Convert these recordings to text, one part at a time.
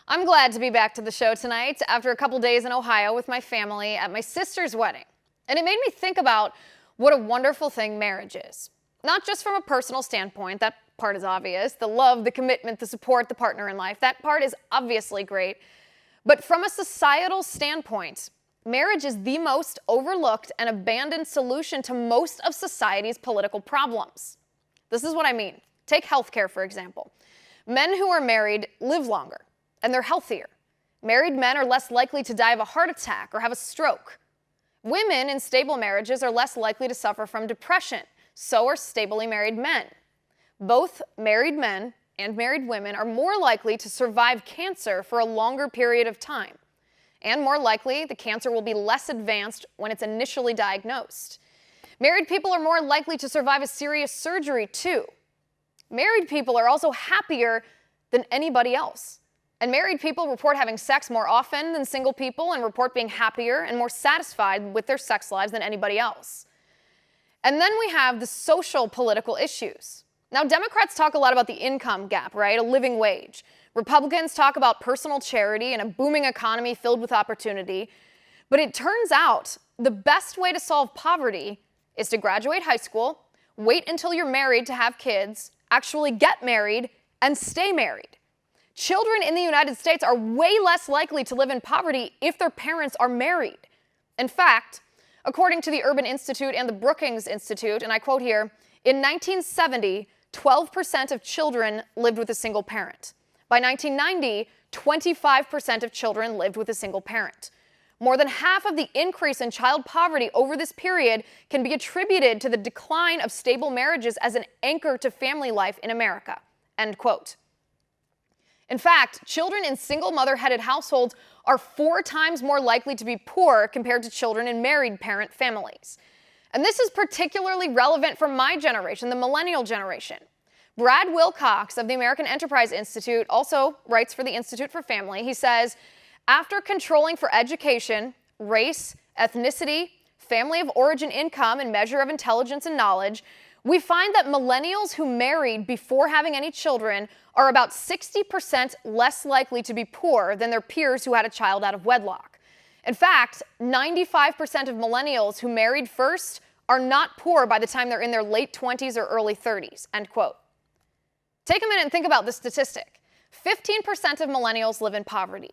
I'm glad to be back to the show tonight after a couple days in Ohio with my family at my sister's wedding. And it made me think about what a wonderful thing marriage is. Not just from a personal standpoint, that part is obvious. The love, the commitment, the support, the partner in life, that part is obviously great. But from a societal standpoint, marriage is the most overlooked and abandoned solution to most of society's political problems. This is what I mean. Take healthcare, for example. Men who are married live longer, and they're healthier. Married men are less likely to die of a heart attack or have a stroke. Women in stable marriages are less likely to suffer from depression. So are stably married men. Both married men and married women are more likely to survive cancer for a longer period of time. And more likely, the cancer will be less advanced when it's initially diagnosed. Married people are more likely to survive a serious surgery, too. Married people are also happier than anybody else. And married people report having sex more often than single people and report being happier and more satisfied with their sex lives than anybody else. And then we have the social political issues. Now, Democrats talk a lot about the income gap, right? A living wage. Republicans talk about personal charity and a booming economy filled with opportunity. But it turns out the best way to solve poverty is to graduate high school, wait until you're married to have kids, actually get married, and stay married. Children in the United States are way less likely to live in poverty if their parents are married. In fact, according to the Urban Institute and the Brookings Institute, and I quote here, in 1970, 12% of children lived with a single parent. By 1990, 25% of children lived with a single parent. More than half of the increase in child poverty over this period can be attributed to the decline of stable marriages as an anchor to family life in America. End quote. In fact, children in single mother-headed households are 4 times more likely to be poor compared to children in married parent families. And this is particularly relevant for my generation, the millennial generation. Brad Wilcox of the American Enterprise Institute also writes for the Institute for Family. He says, after controlling for education, race, ethnicity, family of origin income, and measure of intelligence and knowledge, we find that millennials who married before having any children are about 60% less likely to be poor than their peers who had a child out of wedlock. In fact, 95% of millennials who married first are not poor by the time they're in their late 20s or early 30s, end quote. Take a minute and think about this statistic. 15% of millennials live in poverty,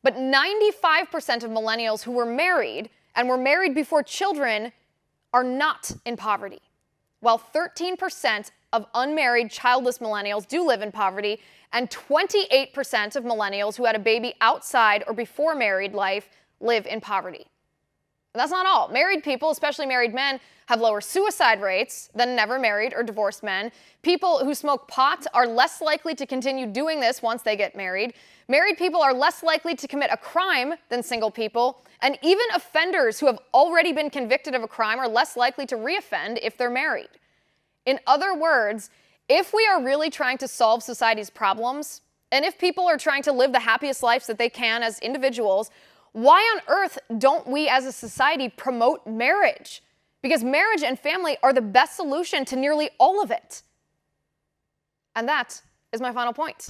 but 95% of millennials who were married and were married before children are not in poverty, while 13% of unmarried childless millennials do live in poverty, and 28% of millennials who had a baby outside or before married life live in poverty. And that's not all. Married people, especially married men, have lower suicide rates than never married or divorced men. People who smoke pot are less likely to continue doing this once they get married. Married people are less likely to commit a crime than single people. And even offenders who have already been convicted of a crime are less likely to reoffend if they're married. In other words, if we are really trying to solve society's problems, and if people are trying to live the happiest lives that they can as individuals, why on earth don't we as a society promote marriage? Because marriage and family are the best solution to nearly all of it. And that is my final point.